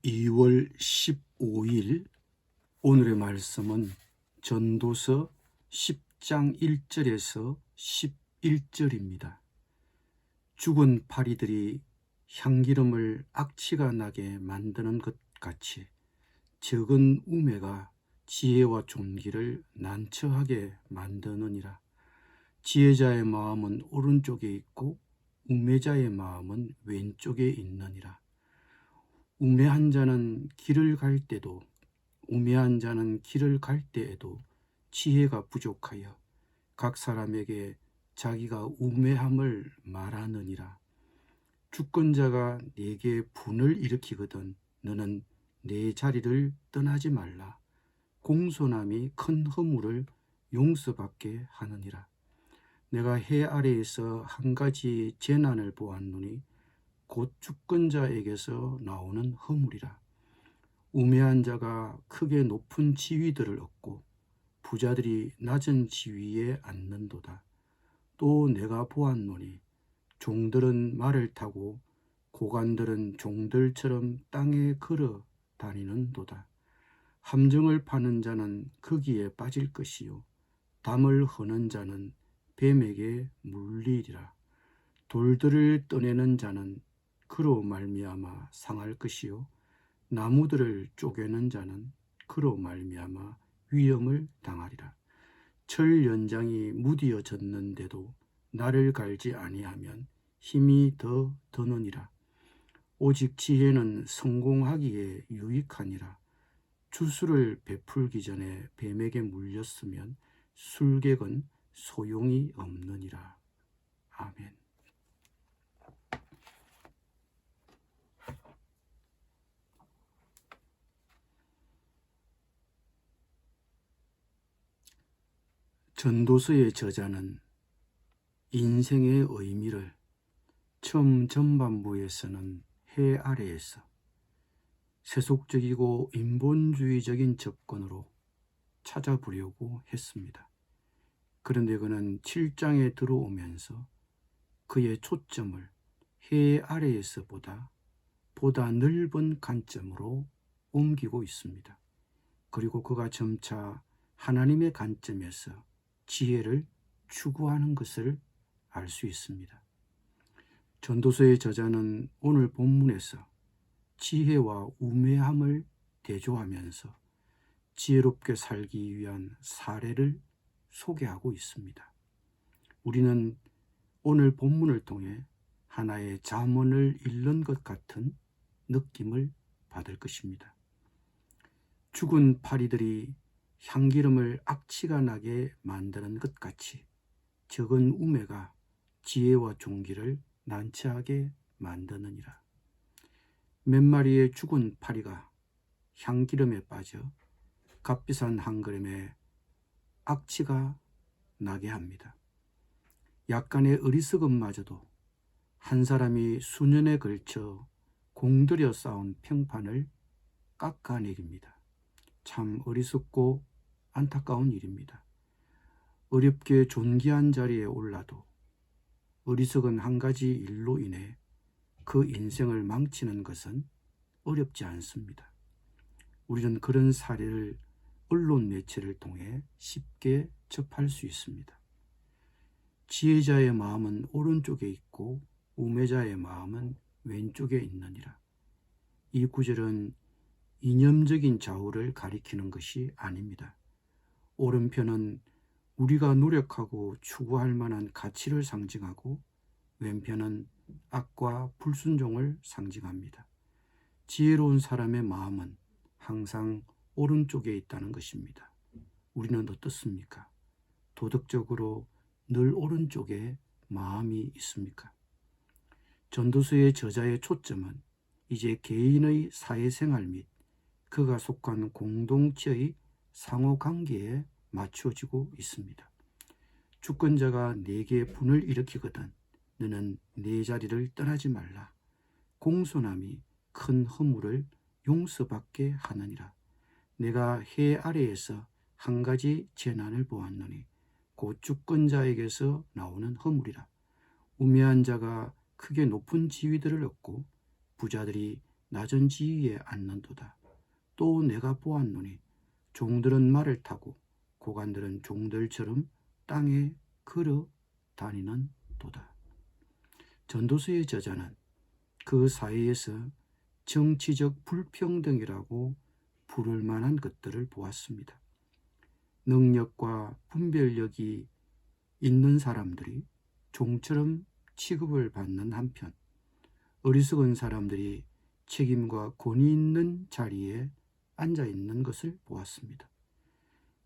2월 15일 오늘의 말씀은 전도서 10장 1절에서 11절입니다. 죽은 파리들이 향기름을 악취가 나게 만드는 것 같이 적은 우매가 지혜와 존귀를 난처하게 만드느니라. 지혜자의 마음은 오른쪽에 있고 우매자의 마음은 왼쪽에 있느니라. 우매한 자는 길을 갈 때도 우매한 자는 길을 갈 때에도 지혜가 부족하여 각 사람에게 자기가 우매함을 말하느니라. 주권자가 네게 분을 일으키거든 너는 네 자리를 떠나지 말라. 공손함이 큰 허물을 용서받게 하느니라. 내가 해 아래에서 한 가지 재난을 보았노니 곧 주권자에게서 나오는 허물이라. 우매한 자가 크게 높은 지위들을 얻고 부자들이 낮은 지위에 앉는도다. 또 내가 보았노니 종들은 말을 타고 고관들은 종들처럼 땅에 걸어 다니는도다. 함정을 파는 자는 거기에 빠질 것이요 담을 허는 자는 뱀에게 물리리라. 돌들을 떠내는 자는 그로 말미암아 상할 것이요 나무들을 쪼개는 자는 그로 말미암아 위험을 당하리라. 철 연장이 무디어졌는데도 나를 갈지 아니하면 힘이 더 드느니라. 오직 지혜는 성공하기에 유익하니라. 주술을 베풀기 전에 뱀에게 물렸으면 술객은 소용이 없느니라. 아멘. 전도서의 저자는 인생의 의미를 처음 전반부에서는 해 아래에서 세속적이고 인본주의적인 접근으로 찾아보려고 했습니다. 그런데 그는 7장에 들어오면서 그의 초점을 해 아래에서 보다 넓은 관점으로 옮기고 있습니다. 그리고 그가 점차 하나님의 관점에서 지혜를 추구하는 것을 알 수 있습니다. 전도서의 저자는 오늘 본문에서 지혜와 우매함을 대조하면서 지혜롭게 살기 위한 사례를 소개하고 있습니다. 우리는 오늘 본문을 통해 하나의 잠언을 읽는 것 같은 느낌을 받을 것입니다. 죽은 파리들이 향기름을 악취가 나게 만드는 것 같이 적은 우매가 지혜와 존귀를 난처하게 만드느니라. 몇 마리의 죽은 파리가 향기름에 빠져 값비싼 한 그릇에 악취가 나게 합니다. 약간의 어리석음마저도 한 사람이 수년에 걸쳐 공들여 쌓은 평판을 깎아내립니다. 참 어리석고 안타까운 일입니다. 어렵게 존귀한 자리에 올라도 어리석은 한 가지 일로 인해 그 인생을 망치는 것은 어렵지 않습니다. 우리는 그런 사례를 언론 매체를 통해 쉽게 접할 수 있습니다. 지혜자의 마음은 오른쪽에 있고 우매자의 마음은 왼쪽에 있느니라. 이 구절은 이념적인 좌우를 가리키는 것이 아닙니다. 오른편은 우리가 노력하고 추구할 만한 가치를 상징하고 왼편은 악과 불순종을 상징합니다. 지혜로운 사람의 마음은 항상 오른쪽에 있다는 것입니다. 우리는 어떻습니까? 도덕적으로 늘 오른쪽에 마음이 있습니까? 전도서의 저자의 초점은 이제 개인의 사회생활 및 그가 속한 공동체의 상호관계에 맞춰지고 있습니다. 주권자가 네게 분을 일으키거든 너는 네 자리를 떠나지 말라. 공손함이 큰 허물을 용서받게 하느니라. 내가 해 아래에서 한 가지 재난을 보았노니 곧 주권자에게서 나오는 허물이라. 우매한 자가 크게 높은 지위들을 얻고 부자들이 낮은 지위에 앉는도다. 또 내가 보았노니 종들은 말을 타고 고관들은 종들처럼 땅에 걸어 다니는 도다. 전도서의 저자는 그 사회에서 정치적 불평등이라고 부를 만한 것들을 보았습니다. 능력과 분별력이 있는 사람들이 종처럼 취급을 받는 한편 어리석은 사람들이 책임과 권위 있는 자리에 앉아 있는 것을 보았습니다.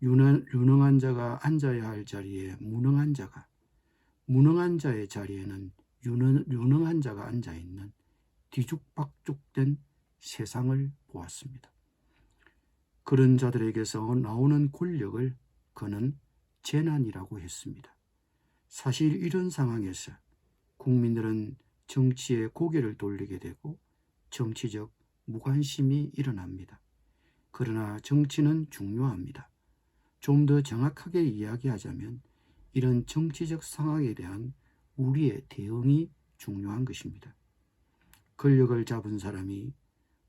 유능한 자가 앉아야 할 자리에 무능한 자가, 무능한 자의 자리에는 유능한 자가 앉아 있는 뒤죽박죽된 세상을 보았습니다. 그런 자들에게서 나오는 권력을 그는 재난이라고 했습니다. 사실 이런 상황에서 국민들은 정치에 고개를 돌리게 되고 정치적 무관심이 일어납니다. 그러나 정치는 중요합니다. 좀 더 정확하게 이야기하자면 이런 정치적 상황에 대한 우리의 대응이 중요한 것입니다. 권력을 잡은 사람이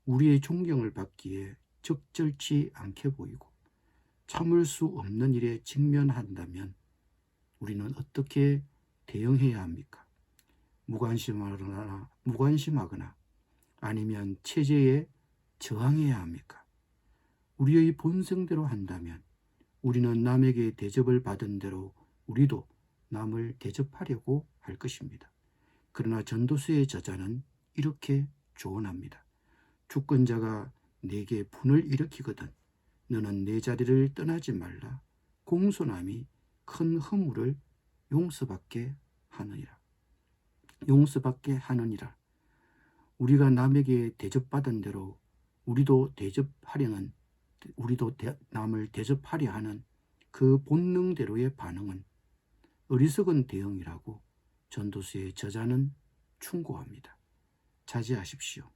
우리의 존경을 받기에 적절치 않게 보이고 참을 수 없는 일에 직면한다면 우리는 어떻게 대응해야 합니까? 무관심하거나 아니면 체제에 저항해야 합니까? 우리의 본성대로 한다면 우리는 남에게 대접을 받은 대로 우리도 남을 대접하려고 할 것입니다. 그러나 전도서의 저자는 이렇게 조언합니다. 주권자가 내게 분을 일으키거든 너는 내 자리를 떠나지 말라. 공손함이 큰 허물을 용서받게 하느니라. 우리가 남에게 대접받은 대로 우리도 남을 대접하려 하는 그 본능대로의 반응은 어리석은 대응이라고 전도서의 저자는 충고합니다. 자제하십시오.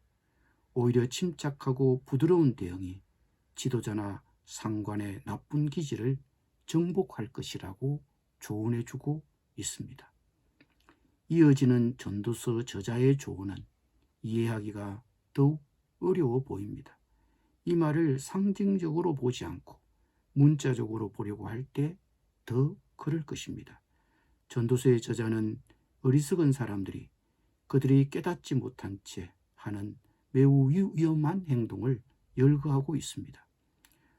오히려 침착하고 부드러운 대응이 지도자나 상관의 나쁜 기질을 정복할 것이라고 조언해주고 있습니다. 이어지는 전도서 저자의 조언은 이해하기가 더욱 어려워 보입니다. 이 말을 상징적으로 보지 않고 문자적으로 보려고 할 때 더 그럴 것입니다. 전도서의 저자는 어리석은 사람들이 그들이 깨닫지 못한 채 하는 매우 위험한 행동을 열거하고 있습니다.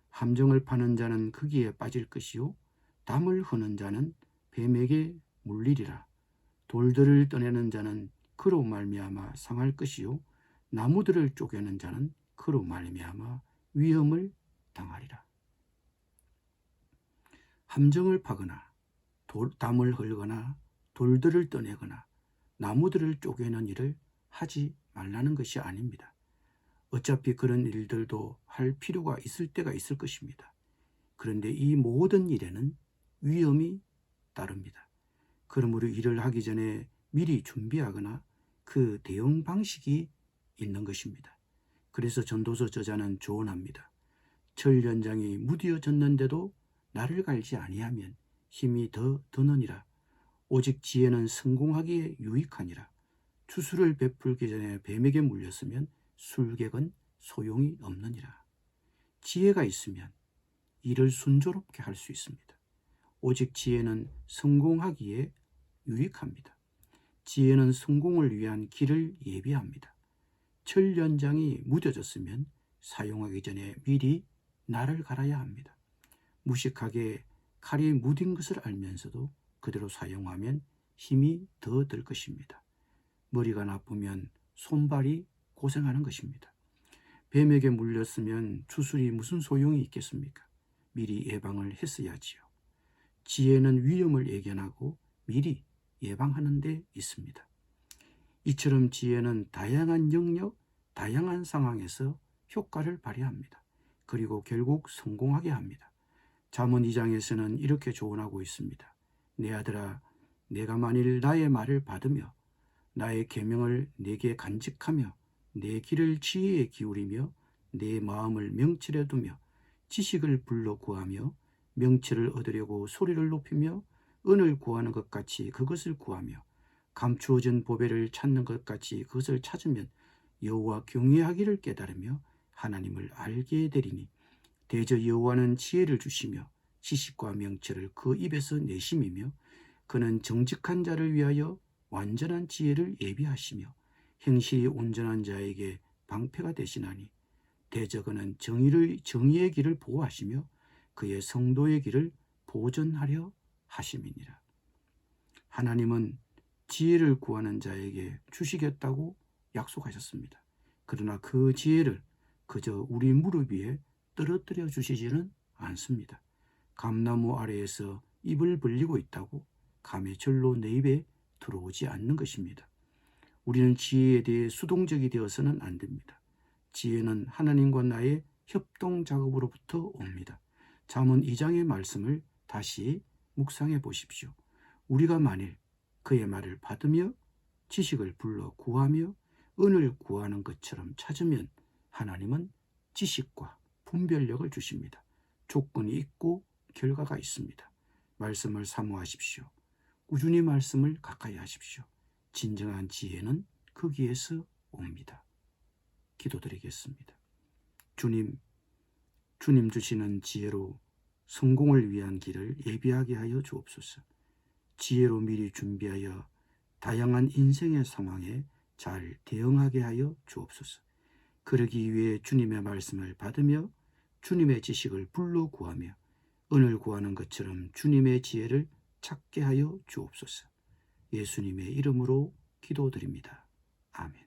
함정을 파는 자는 거기에 빠질 것이요 담을 허는 자는 뱀에게 물리리라. 돌들을 떠내는 자는 그로 말미암아 상할 것이요 나무들을 쪼개는 자는 그로 말미암아 위험을 당하리라. 함정을 파거나 담을 헐거나 돌들을 떠내거나 나무들을 쪼개는 일을 하지 말라는 것이 아닙니다. 어차피 그런 일들도 할 필요가 있을 때가 있을 것입니다. 그런데 이 모든 일에는 위험이 따릅니다. 그러므로 일을 하기 전에 미리 준비하거나 그 대응 방식이 있는 것입니다. 그래서 전도서 저자는 조언합니다. 철 연장이 무뎌졌는데도 나를 갈지 아니하면 힘이 더 드느니라. 오직 지혜는 성공하기에 유익하니라. 추수를 베풀기 전에 뱀에게 물렸으면 술객은 소용이 없느니라. 지혜가 있으면 일을 순조롭게 할 수 있습니다. 오직 지혜는 성공하기에 유익합니다. 지혜는 성공을 위한 길을 예비합니다. 철 연장이 무뎌졌으면 사용하기 전에 미리 날을 갈아야 합니다. 무식하게 칼이 무딘 것을 알면서도 그대로 사용하면 힘이 더 들 것입니다. 머리가 나쁘면 손발이 고생하는 것입니다. 뱀에게 물렸으면 추술이 무슨 소용이 있겠습니까? 미리 예방을 했어야지요. 지혜는 위험을 예견하고 미리 예방하는 데 있습니다. 이처럼 지혜는 다양한 영역, 다양한 상황에서 효과를 발휘합니다. 그리고 결국 성공하게 합니다. 잠언 2장에서는 이렇게 조언하고 있습니다. 내 아들아, 내가 만일 나의 말을 받으며 나의 계명을 내게 간직하며 내 길을 지혜에 기울이며 내 마음을 명철에 두며 지식을 불러 구하며 명철을 얻으려고 소리를 높이며 은을 구하는 것 같이 그것을 구하며 감추어진 보배를 찾는 것 같이 그것을 찾으면 여호와 경외하기를 깨달으며 하나님을 알게 되리니 대저 여호와는 지혜를 주시며 지식과 명철을 그 입에서 내심이며 그는 정직한 자를 위하여 완전한 지혜를 예비하시며 행실이 온전한 자에게 방패가 되시나니 대저 그는 정의의 길을 보호하시며 그의 성도의 길을 보전하려 하심이니라. 하나님은 지혜를 구하는 자에게 주시겠다고 약속하셨습니다. 그러나 그 지혜를 그저 우리 무릎 위에 떨어뜨려 주시지는 않습니다. 감나무 아래에서 입을 벌리고 있다고 감의 절로 내 입에 들어오지 않는 것입니다. 우리는 지혜에 대해 수동적이 되어서는 안 됩니다. 지혜는 하나님과 나의 협동 작업으로부터 옵니다. 잠언 2장의 말씀을 다시 묵상해 보십시오. 우리가 만일 그의 말을 받으며 지식을 불러 구하며 은을 구하는 것처럼 찾으면 하나님은 지식과 분별력을 주십니다. 조건이 있고 결과가 있습니다. 말씀을 사모하십시오. 꾸준히 말씀을 가까이 하십시오. 진정한 지혜는 거기에서 옵니다. 기도드리겠습니다. 주님 주시는 지혜로 성공을 위한 길을 예비하게 하여 주옵소서. 지혜로 미리 준비하여 다양한 인생의 상황에 잘 대응하게 하여 주옵소서. 그러기 위해 주님의 말씀을 받으며 주님의 지식을 불러 구하며 은을 구하는 것처럼 주님의 지혜를 찾게 하여 주옵소서. 예수님의 이름으로 기도드립니다. 아멘.